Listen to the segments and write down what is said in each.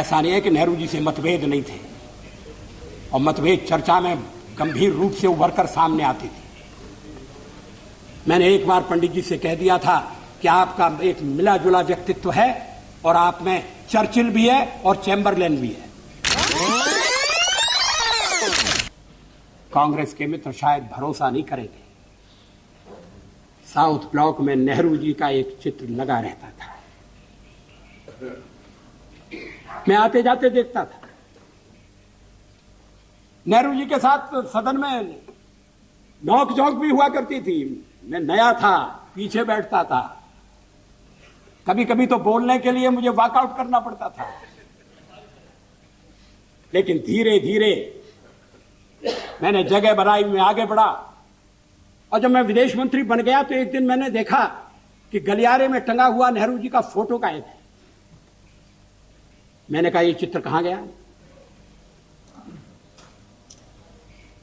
ऐसा नहीं है कि नेहरू जी से मतभेद नहीं थे, और मतभेद चर्चा में गंभीर रूप से उभर कर सामने आती थी। मैंने एक बार पंडित जी से कह दिया था कि आपका एक मिला जुला व्यक्तित्व है और आप में चर्चिल भी है और चैम्बरलेन भी है। कांग्रेस के मित्र शायद भरोसा नहीं करेंगे। साउथ ब्लॉक में नेहरू जी का एक चित्र लगा रहता था। मैं आते जाते देखता था। नेहरू जी के साथ सदन में नोक झोंक भी हुआ करती थी। मैं नया था, पीछे बैठता था। कभी कभी तो बोलने के लिए मुझे वॉकआउट करना पड़ता था। लेकिन धीरे धीरे मैंने जगह बनाई, मैं आगे बढ़ा, और जब मैं विदेश मंत्री बन गया तो एक दिन मैंने देखा कि गलियारे में टंगा हुआ नेहरू जी का फोटो गायब है। मैंने कहा, ये चित्र कहां गया?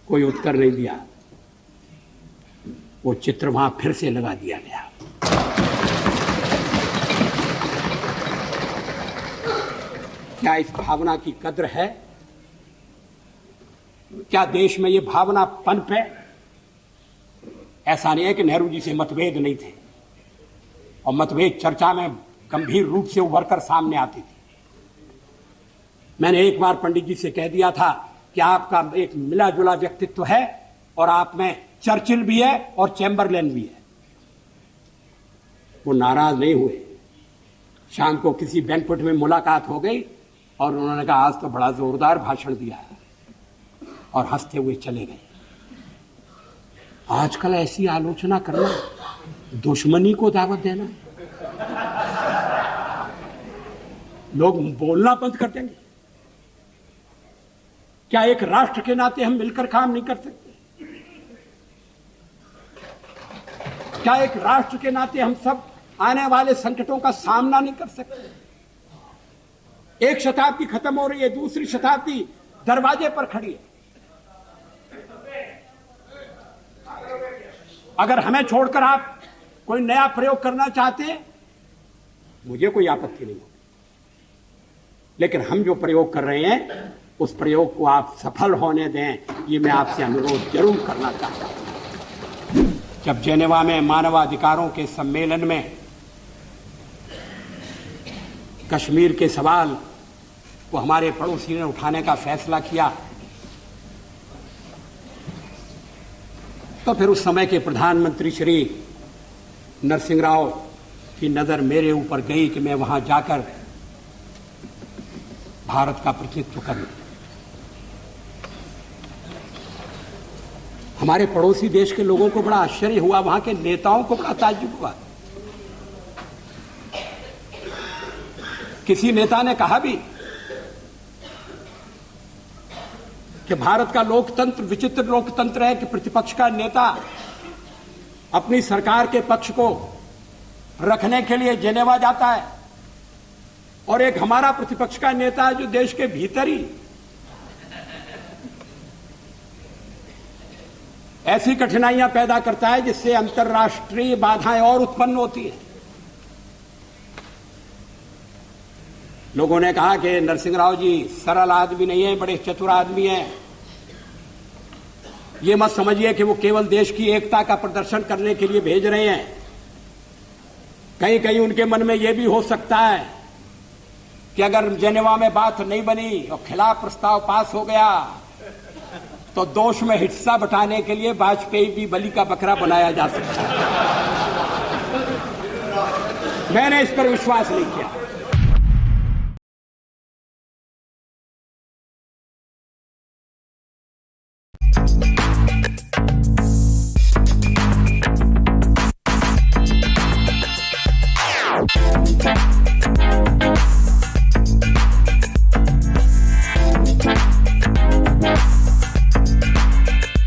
कोई उत्तर नहीं दिया। वो चित्र वहां फिर से लगा दिया गया। क्या इस भावना की कद्र है? क्या देश में ये भावना पनप है? ऐसा नहीं है कि नेहरू जी से मतभेद नहीं थे, और मतभेद चर्चा में गंभीर रूप से उभर कर सामने आती थी। मैंने एक बार पंडित जी से कह दिया था कि आपका एक मिला जुला व्यक्तित्व है और आप में चर्चिल भी है और चैम्बरलेन भी है। वो नाराज नहीं हुए। शाम को किसी बैंक्वेट में मुलाकात हो गई और उन्होंने कहा, आज तो बड़ा जोरदार भाषण दिया है, और हंसते हुए चले गए। आजकल ऐसी आलोचना करना दुश्मनी को दावत देना। लोग बोलना बंद कर देंगे। क्या एक राष्ट्र के नाते हम मिलकर काम नहीं कर सकते? क्या एक राष्ट्र के नाते हम सब आने वाले संकटों का सामना नहीं कर सकते? एक शताब्दी खत्म हो रही है, दूसरी शताब्दी दरवाजे पर खड़ी है। अगर हमें छोड़कर आप कोई नया प्रयोग करना चाहते हैं, मुझे कोई आपत्ति नहीं होगी, लेकिन हम जो प्रयोग कर रहे हैं उस प्रयोग को आप सफल होने दें, ये मैं आपसे अनुरोध जरूर करना चाहता हूं। जब जेनेवा में मानवाधिकारों के सम्मेलन में कश्मीर के सवाल को हमारे पड़ोसी ने उठाने का फैसला किया, तो फिर उस समय के प्रधानमंत्री श्री नरसिंह राव की नजर मेरे ऊपर गई कि मैं वहां जाकर भारत का प्रतिनिधित्व करूं। हमारे पड़ोसी देश के लोगों को बड़ा आश्चर्य हुआ, वहां के नेताओं को बड़ा ताज्जुब हुआ। किसी नेता ने कहा भी कि भारत का लोकतंत्र विचित्र लोकतंत्र है कि प्रतिपक्ष का नेता अपनी सरकार के पक्ष को रखने के लिए जेनेवा जाता है, और एक हमारा प्रतिपक्ष का नेता है जो देश के भीतर ही ऐसी कठिनाइयां पैदा करता है जिससे अंतर्राष्ट्रीय बाधाएं और उत्पन्न होती हैं। लोगों ने कहा कि नरसिंह राव जी सरल आदमी नहीं है, बड़े चतुर आदमी हैं। ये मत समझिए कि वो केवल देश की एकता का प्रदर्शन करने के लिए भेज रहे हैं। कहीं कहीं उनके मन में यह भी हो सकता है कि अगर जेनेवा में बात नहीं बनी और खिलाफ प्रस्ताव पास हो गया तो दोष में हिस्सा बटाने के लिए वाजपेयी भी बलि का बकरा बनाया जा सकता है। मैंने इस पर विश्वास नहीं किया। Bye.